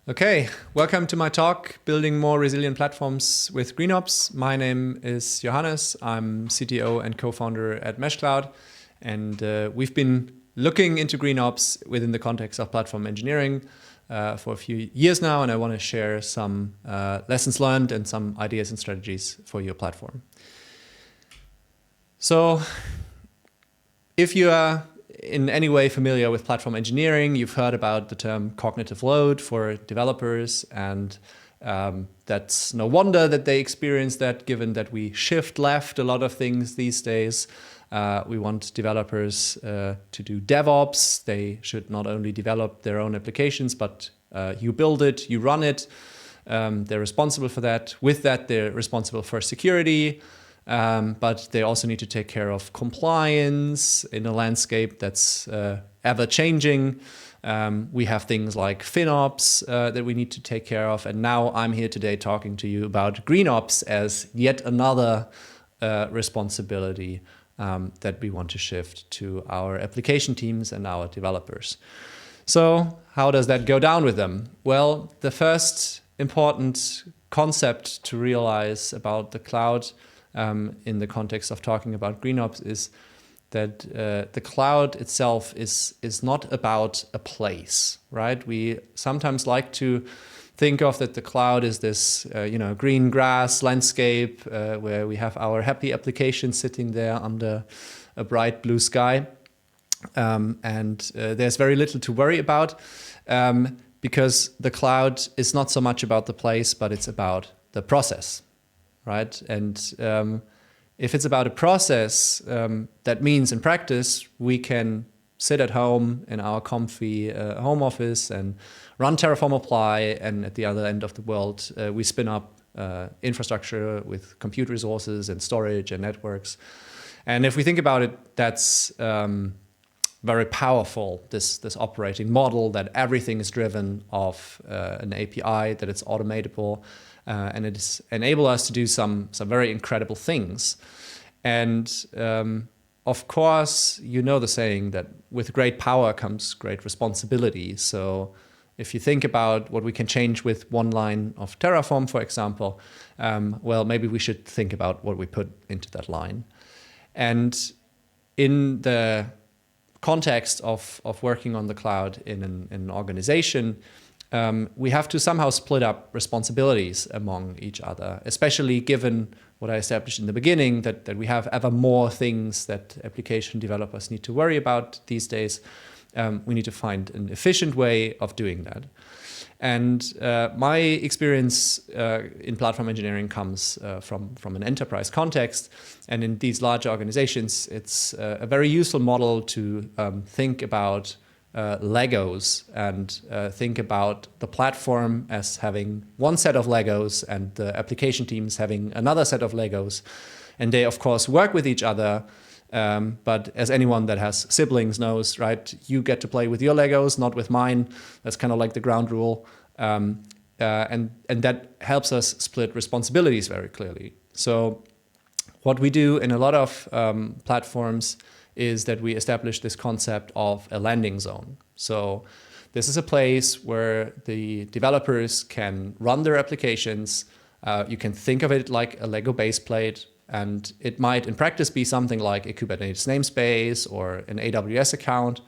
Okay, welcome to my talk, Building More Resilient Platforms with GreenOps. My name is Johannes. I'm CTO and co-founder at meshcloud. And we've been looking into GreenOps within the context of platform engineering for a few years now. And I want to share some lessons learned and some ideas and strategies for your platform. So if you are in any way familiar with platform engineering, you've heard about the term cognitive load for developers, and that's no wonder that they experience that, given that we shift left a lot of things these days. We want developers to do DevOps. They should not only develop their own applications, but you build it, you run it. They're responsible for that. With that, they're responsible for security. But they also need to take care of compliance in a landscape that's ever changing. We have things like FinOps that we need to take care of. And now I'm here today talking to you about GreenOps as yet another responsibility that we want to shift to our application teams and our developers. So how does that go down with them? Well, the first important concept to realize about the cloud in the context of talking about GreenOps is that the cloud itself is not about a place, right? We sometimes like to think of that the cloud is this green grass landscape where we have our happy applications sitting there under a bright blue sky, and there's very little to worry about because the cloud is not so much about the place, but it's about the process. Right? And if it's about a process, that means in practice, we can sit at home in our comfy home office and run Terraform Apply. And at the other end of the world, we spin up infrastructure with compute resources and storage and networks. And if we think about it, that's very powerful, this operating model that everything is driven off an API, that it's automatable. And it enables us to do some very incredible things. And of course, you know the saying that with great power comes great responsibility. So if you think about what we can change with one line of Terraform, for example, well, maybe we should think about what we put into that line. And in the context of working on the cloud in an organization, we have to somehow split up responsibilities among each other, especially given what I established in the beginning, that we have ever more things that application developers need to worry about these days. We need to find an efficient way of doing that. And my experience in platform engineering comes from an enterprise context. And in these larger organizations, it's a very useful model to think about Legos and think about the platform as having one set of Legos and the application teams having another set of Legos. And they, of course, work with each other. But as anyone that has siblings knows, right, you get to play with your Legos, not with mine. That's kind of like the ground rule. And that helps us split responsibilities very clearly. So what we do in a lot of platforms is that we establish this concept of a landing zone. So this is a place where the developers can run their applications. You can think of it like a Lego base plate, and it might in practice be something like a Kubernetes namespace or an AWS account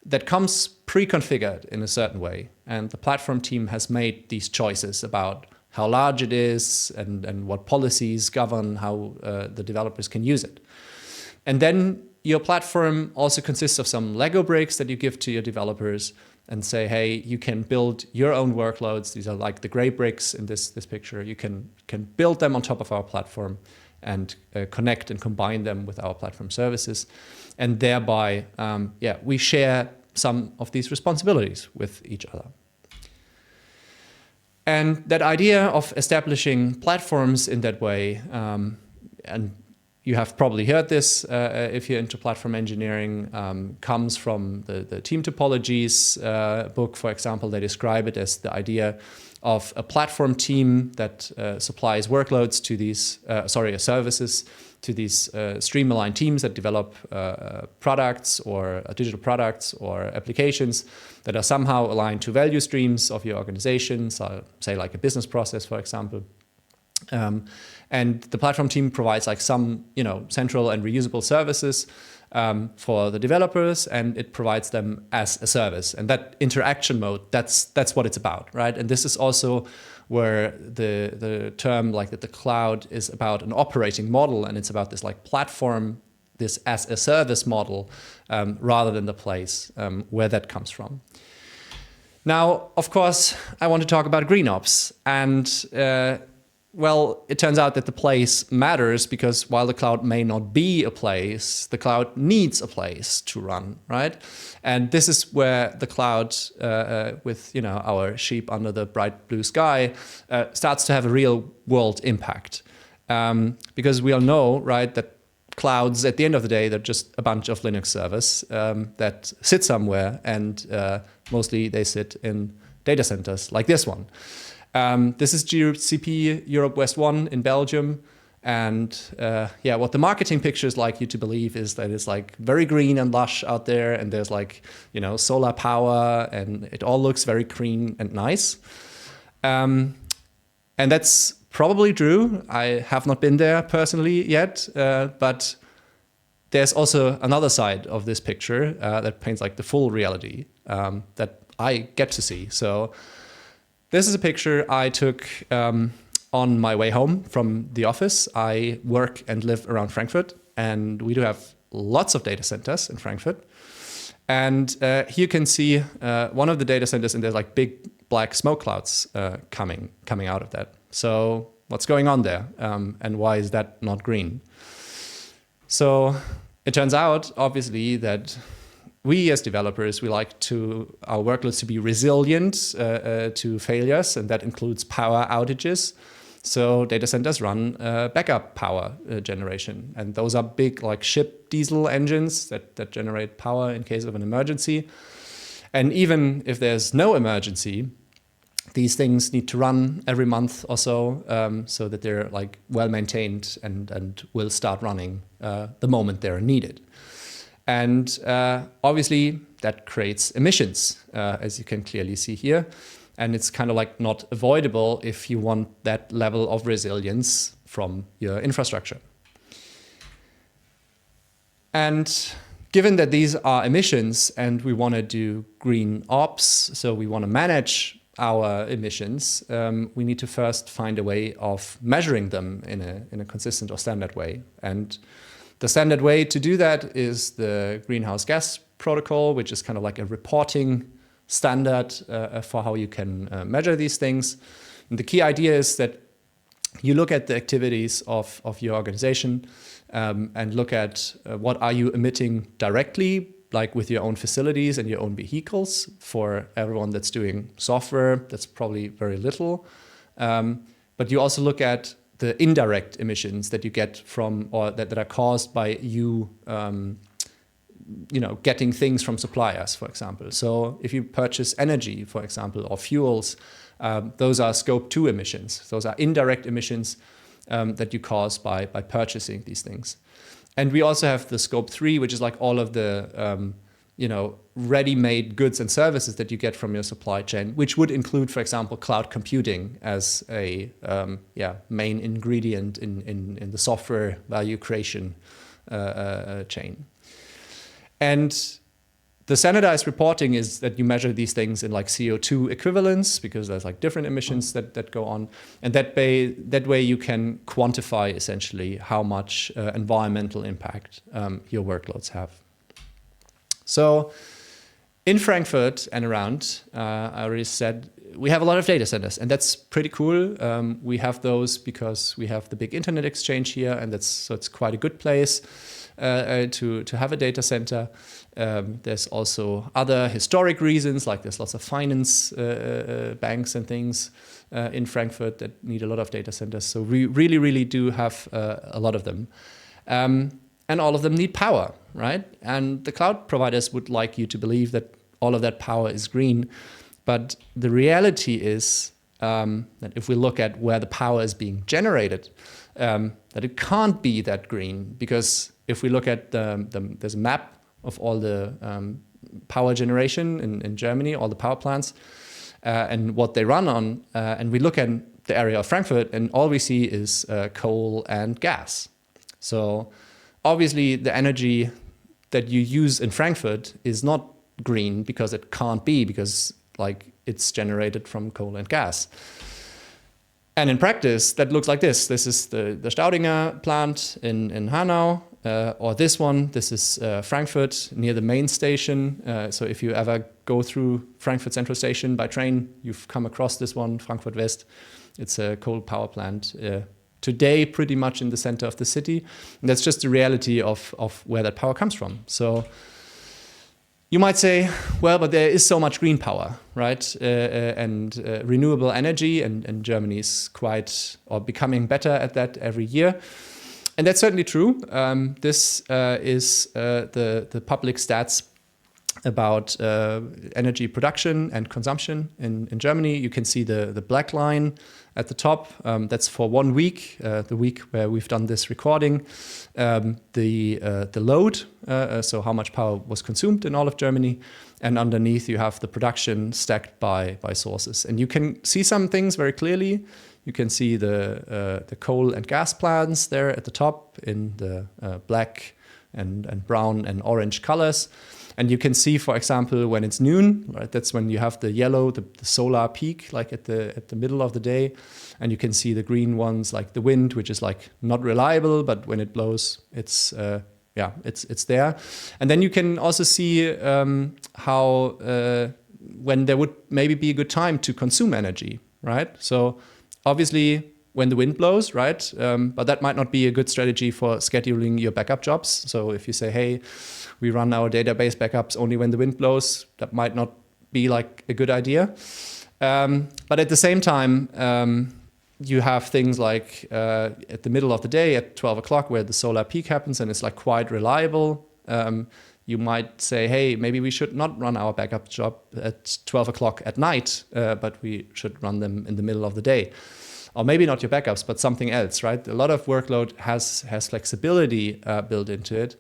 that comes pre-configured in a certain way. And the platform team has made these choices about how large it is and what policies govern how the developers can use it. And then your platform also consists of some Lego bricks that you give to your developers and say, hey, you can build your own workloads. These are like the gray bricks in this picture. You can build them on top of our platform and connect and combine them with our platform services. And thereby, we share some of these responsibilities with each other. And that idea of establishing platforms in that way, and you have probably heard this if you're into platform engineering, comes from the Team Topologies book, for example. They describe it as the idea of a platform team that supplies workloads to these, services to these stream-aligned teams that develop products or digital products or applications that are somehow aligned to value streams of your organization, so say like a business process, for example. And the platform team provides like some, central and reusable services for the developers, and it provides them as a service. And that interaction mode, that's what it's about, right? And this is also where the term like that the cloud is about an operating model, and it's about this like platform, this as a service model, rather than the place where that comes from. Now, of course, I want to talk about GreenOps, and well, it turns out that the place matters because while the cloud may not be a place, the cloud needs a place to run, right? And this is where the cloud, with our sheep under the bright blue sky, starts to have a real world impact. Because we all know, right, that clouds at the end of the day, they're just a bunch of Linux servers that sit somewhere, and mostly they sit in data centers like this one. This is GCP Europe West 1 in Belgium. And what the marketing pictures like you to believe is that it's like very green and lush out there, and there's like, solar power, and it all looks very green and nice. And that's probably true. I have not been there personally yet, but there's also another side of this picture that paints like the full reality that I get to see. So this is a picture I took on my way home from the office. I work and live around Frankfurt, and we do have lots of data centers in Frankfurt. And here you can see one of the data centers, and there's like big black smoke clouds coming out of that. So what's going on there? And why is that not green? So it turns out, obviously, that we as developers, we like our workloads to be resilient to failures, and that includes power outages. So data centers run backup power generation, and those are big like ship diesel engines that generate power in case of an emergency. And even if there's no emergency, these things need to run every month or so, so that they're like well maintained and will start running the moment they're needed. And obviously that creates emissions, as you can clearly see here. And it's kind of like not avoidable if you want that level of resilience from your infrastructure. And given that these are emissions and we want to do green ops, so we want to manage our emissions, we need to first find a way of measuring them in a consistent or standard way. And the standard way to do that is the greenhouse gas protocol, which is kind of like a reporting standard for how you can measure these things. And the key idea is that you look at the activities of your organization and look at what are you emitting directly, like with your own facilities and your own vehicles. For everyone that's doing software, that's probably very little. But you also look at the indirect emissions that you get from, or that are caused by you, getting things from suppliers, for example. So if you purchase energy, for example, or fuels, those are scope 2 emissions. Those are indirect emissions that you cause by purchasing these things. And we also have the scope 3, which is like all of the ready-made goods and services that you get from your supply chain, which would include, for example, cloud computing as a main ingredient in the software value creation chain. And the standardized reporting is that you measure these things in like CO2 equivalents, because there's like different emissions that go on. And that way you can quantify essentially how much environmental impact your workloads have. So in Frankfurt and around, I already said, we have a lot of data centers, and that's pretty cool. We have those because we have the big internet exchange here, and it's quite a good place to have a data center. There's also other historic reasons, like there's lots of finance banks and things in Frankfurt that need a lot of data centers. So we really, really do have a lot of them. And all of them need power, right? And the cloud providers would like you to believe that all of that power is green. But the reality is that if we look at where the power is being generated, that it can't be that green, because if we look at there's a map of all the power generation in Germany, all the power plants, and what they run on, and we look at the area of Frankfurt, and all we see is coal and gas. So obviously the energy that you use in Frankfurt is not green, because it can't be, because like it's generated from coal and gas. And in practice, that looks like this. This is the Staudinger plant in Hanau, or this one. This is Frankfurt near the main station. So if you ever go through Frankfurt Central Station by train, you've come across this one, Frankfurt West. It's a coal power plant. Today, pretty much in the center of the city. And that's just the reality of where that power comes from. So you might say, well, but there is so much green power, right? And renewable energy, and Germany is becoming better at that every year. And that's certainly true. This is the public stats about energy production and consumption in Germany. You can see the black line at the top. That's for 1 week, the week where we've done this recording. The load, so how much power was consumed in all of Germany. And underneath you have the production stacked by sources. And you can see some things very clearly. You can see the coal and gas plants there at the top in the black and brown and orange colors. And you can see, for example, when it's noon, right? That's when you have the yellow, the solar peak, like at the middle of the day. And you can see the green ones, like the wind, which is like not reliable, but when it blows, it's there. And then you can also see how when there would maybe be a good time to consume energy, right? So obviously when the wind blows, right? But that might not be a good strategy for scheduling your backup jobs. So if you say, hey, we run our database backups only when the wind blows, that might not be like a good idea. But at the same time, you have things like at the middle of the day at 12 o'clock where the solar peak happens and it's like quite reliable. You might say, hey, maybe we should not run our backup job at 12 o'clock at night, but we should run them in the middle of the day. Or maybe not your backups, but something else, right? A lot of workload has flexibility built into it.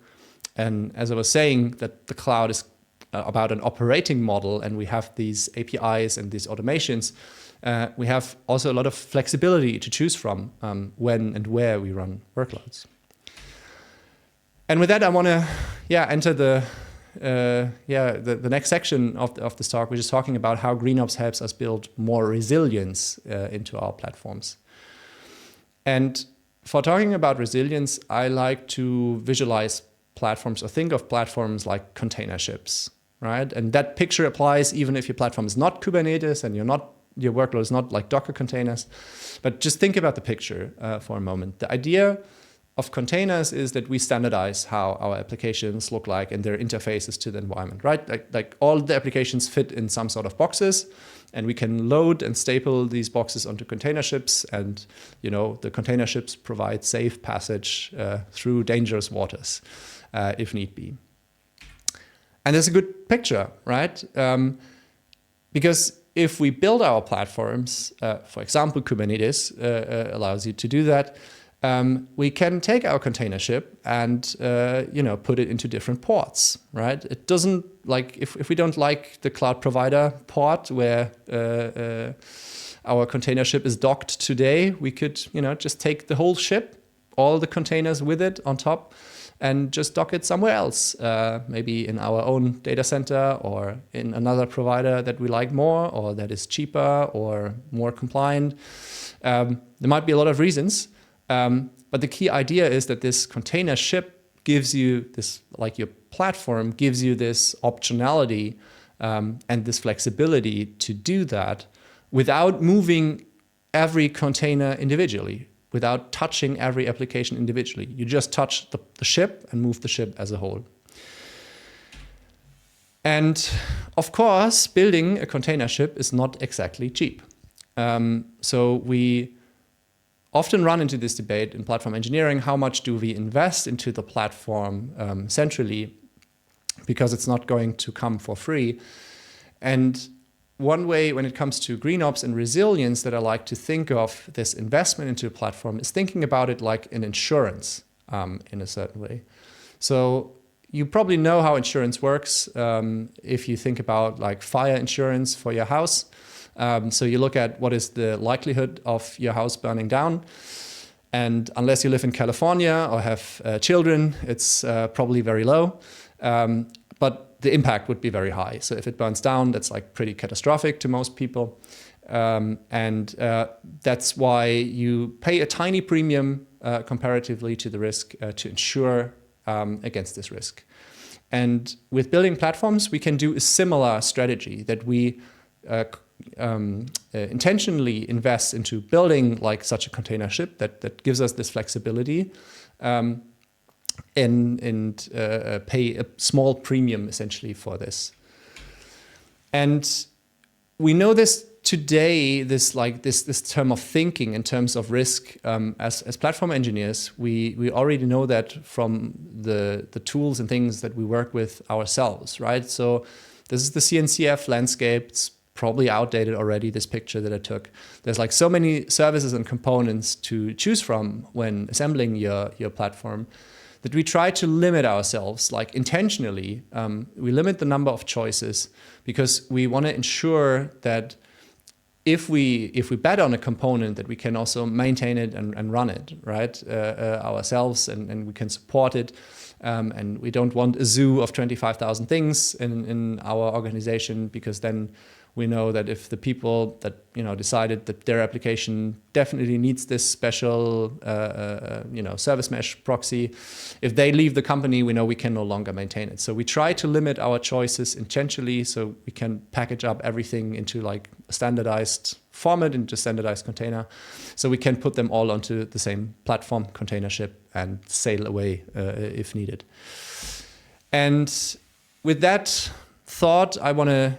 And as I was saying, that the cloud is about an operating model, and we have these APIs and these automations. We have also a lot of flexibility to choose from when and where we run workloads. And with that, I want to enter the next section of this talk, which is talking about how GreenOps helps us build more resilience into our platforms. And for talking about resilience, I like to visualize platforms or think of platforms like container ships, right? And that picture applies even if your platform is not Kubernetes and your workload is not like Docker containers. But just think about the picture for a moment. The idea of containers is that we standardize how our applications look like and their interfaces to the environment, right? Like all the applications fit in some sort of boxes, and we can load and staple these boxes onto container ships, and the container ships provide safe passage through dangerous waters if need be. And that's a good picture, right? Because if we build our platforms, for example, Kubernetes allows you to do that. We can take our container ship and put it into different ports, right? It doesn't like if we don't like the cloud provider port where our container ship is docked today, we could just take the whole ship, all the containers with it on top, and just dock it somewhere else, maybe in our own data center or in another provider that we like more or that is cheaper or more compliant. There might be a lot of reasons. But the key idea is that this container ship gives you this, like your platform gives you this optionality and this flexibility to do that without moving every container individually, without touching every application individually. You just touch the ship and move the ship as a whole. And of course, building a container ship is not exactly cheap. So we often run into this debate in platform engineering: how much do we invest into the platform centrally, because it's not going to come for free. And one way when it comes to GreenOps and resilience that I like to think of this investment into a platform is thinking about it like an insurance in a certain way. So you probably know how insurance works if you think about like fire insurance for your house. So you look at what is the likelihood of your house burning down. And unless you live in California or have children, it's probably very low. But the impact would be very high. So if it burns down, that's like pretty catastrophic to most people. And that's why you pay a tiny premium comparatively to the risk to insure against this risk. And with building platforms, we can do a similar strategy that we intentionally invest into building like such a container ship that gives us this flexibility and pay a small premium essentially for this. And we know this today, this term of thinking in terms of risk as platform engineers, we already know that from the tools and things that we work with ourselves, right? So this is the CNCF landscape. It's probably outdated already, this picture that I took. There's like so many services and components to choose from when assembling your platform that we try to limit ourselves, like intentionally. We limit the number of choices because we want to ensure that if we bet on a component, that we can also maintain it and run it, right, ourselves, and we can support it. And we don't want a zoo of 25,000 things in our organization, because then we know that if the people that decided that their application definitely needs this special service mesh proxy, if they leave the company, we know we can no longer maintain it. So we try to limit our choices intentionally, so we can package up everything into like a standardized format, into a standardized container, so we can put them all onto the same platform, container ship, and sail away if needed. And with that thought, I want to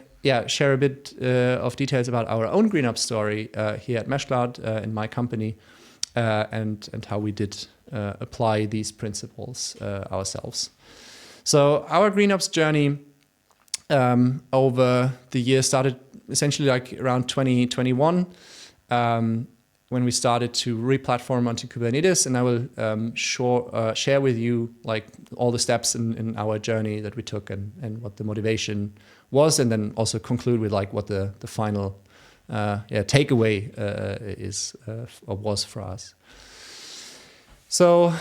share a bit of details about our own GreenOps story here at meshcloud in my company, and how we did apply these principles ourselves. So our GreenOps journey over the years started essentially like around 2021, when we started to re-platform onto Kubernetes, and I will share with you like all the steps in our journey that we took and what the motivation was, and then also conclude with like what the final takeaway is or was for us. So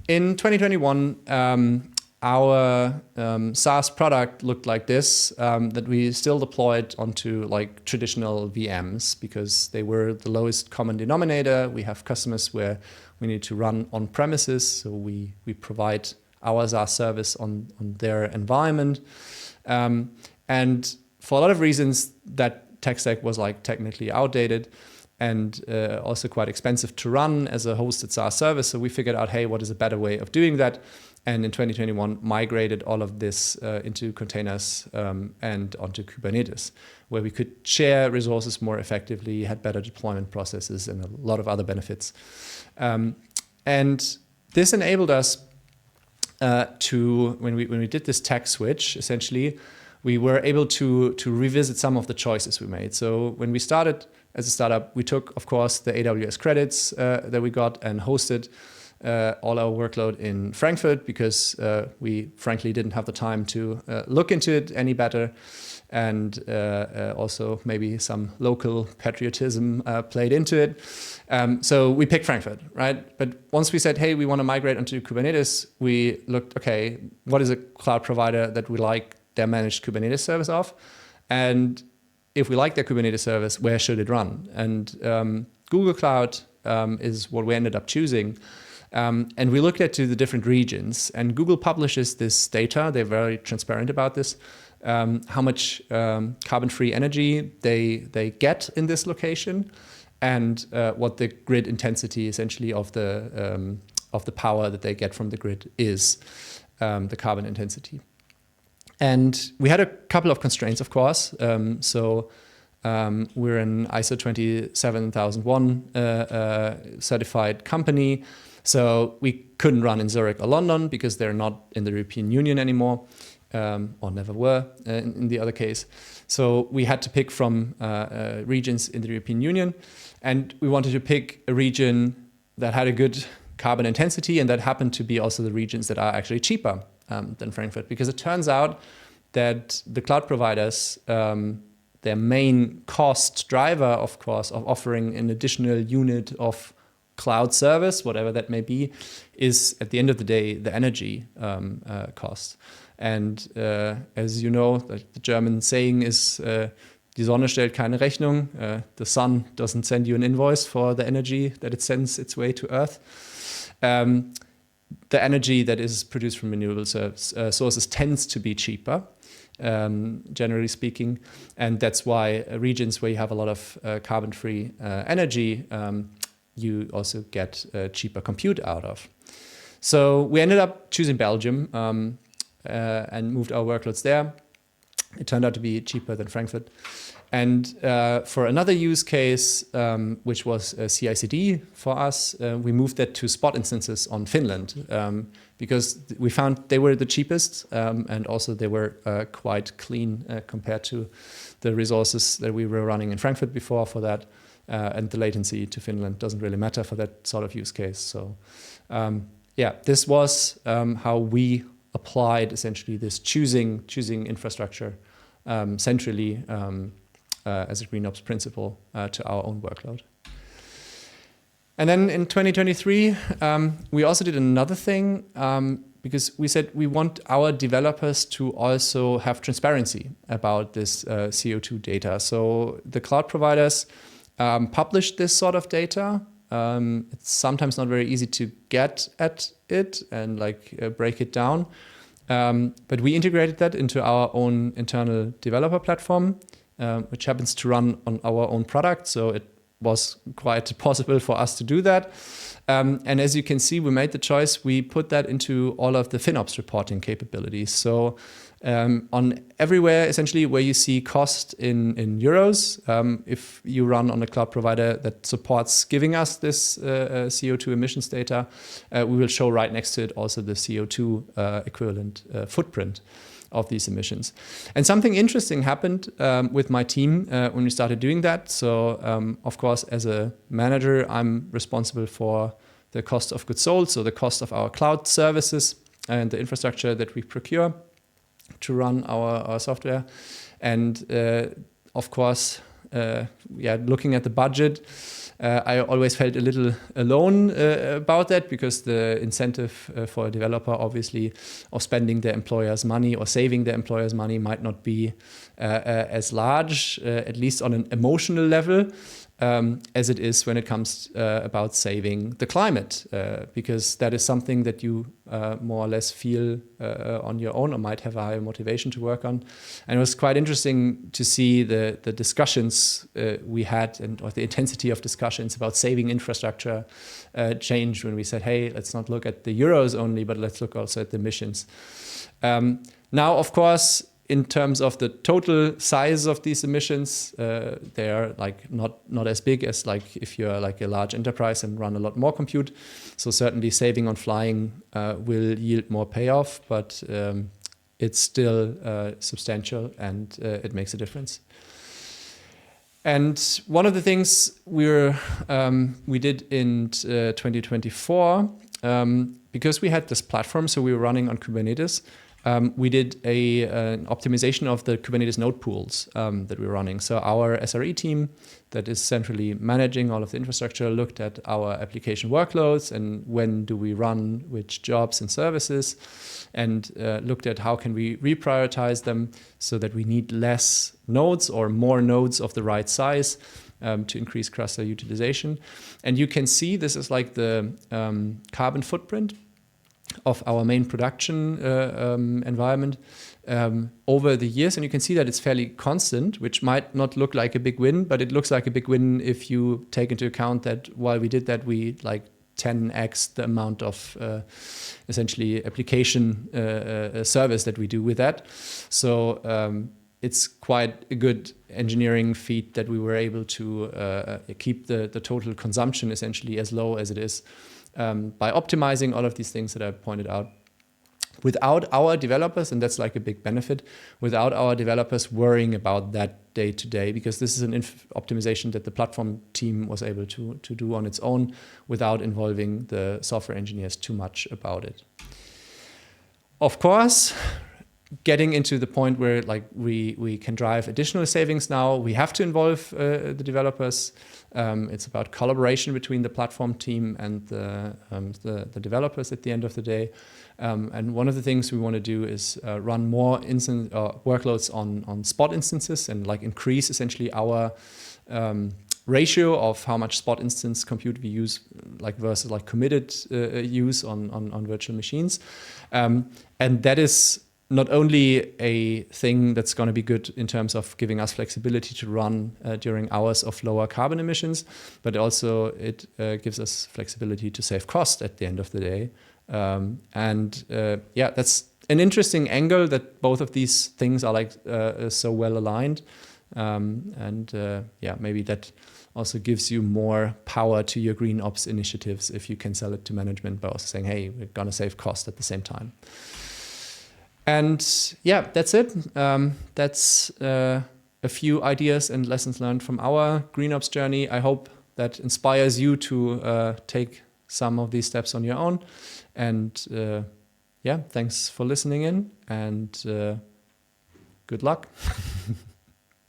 in 2021, our SaaS product looked like this, that we still deployed onto like traditional VMs because they were the lowest common denominator. We have customers where we need to run on premises, so we provide our SaaS service on their environment. And for a lot of reasons, that tech stack was like technically outdated and also quite expensive to run as a hosted SaaS service. So we figured out, hey, what is a better way of doing that? And in 2021, migrated all of this into containers and onto Kubernetes, where we could share resources more effectively, had better deployment processes, and a lot of other benefits. And this enabled us to, when we did this tech switch, essentially, we were able to revisit some of the choices we made. So when we started as a startup, we took, of course, the AWS credits that we got and hosted all our workload in Frankfurt, because we frankly didn't have the time to look into it any better. And also maybe some local patriotism played into it. So we picked Frankfurt, right? But once we said, hey, we want to migrate onto Kubernetes, we looked, okay, what is a cloud provider that we like their managed Kubernetes service of? And if we like their Kubernetes service, where should it run? And Google Cloud is what we ended up choosing. And we looked at the different regions, and Google publishes this data. They're very transparent about this, how much carbon-free energy they get in this location, and what the grid intensity essentially of the power that they get from the grid is, the carbon intensity. And we had a couple of constraints, of course. So we're an ISO 27001 certified company. So we couldn't run in Zurich or London because they're not in the European Union anymore. or never were in the other case. So we had to pick from regions in the European Union, and we wanted to pick a region that had a good carbon intensity, and that happened to be also the regions that are actually cheaper than Frankfurt, because it turns out that the cloud providers, their main cost driver, of course, of offering an additional unit of cloud service, whatever that may be, is at the end of the day the energy cost. And as you know, the German saying is, die Sonne stellt keine Rechnung. The sun doesn't send you an invoice for the energy that it sends its way to Earth. The energy that is produced from renewable sources tends to be cheaper, generally speaking. And that's why regions where you have a lot of carbon-free energy, you also get cheaper compute out of. So we ended up choosing Belgium and moved our workloads there. It turned out to be cheaper than Frankfurt. And for another use case, which was CI/CD for us, we moved that to spot instances on Finland because we found they were the cheapest and also they were quite clean compared to the resources that we were running in Frankfurt before for that. And the latency to Finland doesn't really matter for that sort of use case. So yeah, this was how we applied essentially this choosing infrastructure centrally as a GreenOps principle to our own workload. And then in 2023, we also did another thing because we said we want our developers to also have transparency about this CO2 data. So the cloud providers publish this sort of data. It's sometimes not very easy to get at it and break it down. But we integrated that into our own internal developer platform, which happens to run on our own product. So it was quite possible for us to do that. And as you can see, we made the choice. We put that into all of the FinOps reporting capabilities. So on everywhere, essentially, where you see cost in euros, if you run on a cloud provider that supports giving us this CO2 emissions data, we will show right next to it also the CO2 equivalent footprint of these emissions. And something interesting happened with my team when we started doing that. So, of course, as a manager, I'm responsible for the cost of goods sold, so the cost of our cloud services and the infrastructure that we procure to run our software. And of course, looking at the budget, I always felt a little alone about that because the incentive for a developer, obviously, of spending their employer's money or saving their employer's money might not be as large, at least on an emotional level, as it is when it comes about saving the climate, because that is something that you more or less feel on your own or might have a higher motivation to work on. And it was quite interesting to see the discussions we had or the intensity of discussions about saving infrastructure change when we said, hey, let's not look at the euros only, but let's look also at the emissions. Now, of course, in terms of the total size of these emissions, they are not as big as if you're a large enterprise and run a lot more compute. So certainly saving on flying will yield more payoff, but it's still substantial and it makes a difference. And one of the things we did in 2024, because we had this platform, so we were running on Kubernetes. We did an optimization of the Kubernetes node pools that we were running. So our SRE team that is centrally managing all of the infrastructure looked at our application workloads and when do we run which jobs and services, and looked at how can we reprioritize them so that we need less nodes or more nodes of the right size to increase cluster utilization. And you can see this is the carbon footprint of our main production environment over the years. And you can see that it's fairly constant, which might not look like a big win, but it looks like a big win if you take into account that while we did that, we 10x the amount of essentially application service that we do with that. So it's quite a good engineering feat that we were able to keep the total consumption essentially as low as it is by optimizing all of these things that I pointed out. without our developers, and that's like a big benefit, without our developers worrying about that day to day, because this is an optimization that the platform team was able to do on its own without involving the software engineers too much about it. Of course, getting into the point where like we can drive additional savings now, we have to involve the developers. It's about collaboration between the platform team and the developers at the end of the day. And one of the things we want to do is run more workloads on spot instances and like increase essentially our ratio of how much spot instance compute we use, like versus like committed use on virtual machines. And that is not only a thing that's going to be good in terms of giving us flexibility to run during hours of lower carbon emissions, but also it gives us flexibility to save cost at the end of the day. Yeah, that's an interesting angle that both of these things are like so well aligned. Yeah, maybe that also gives you more power to your GreenOps initiatives if you can sell it to management by also saying, hey, we're going to save cost at the same time. And yeah, that's it. That's a few ideas and lessons learned from our GreenOps journey. I hope that inspires you to take some of these steps on your own. And yeah, thanks for listening in, and good luck.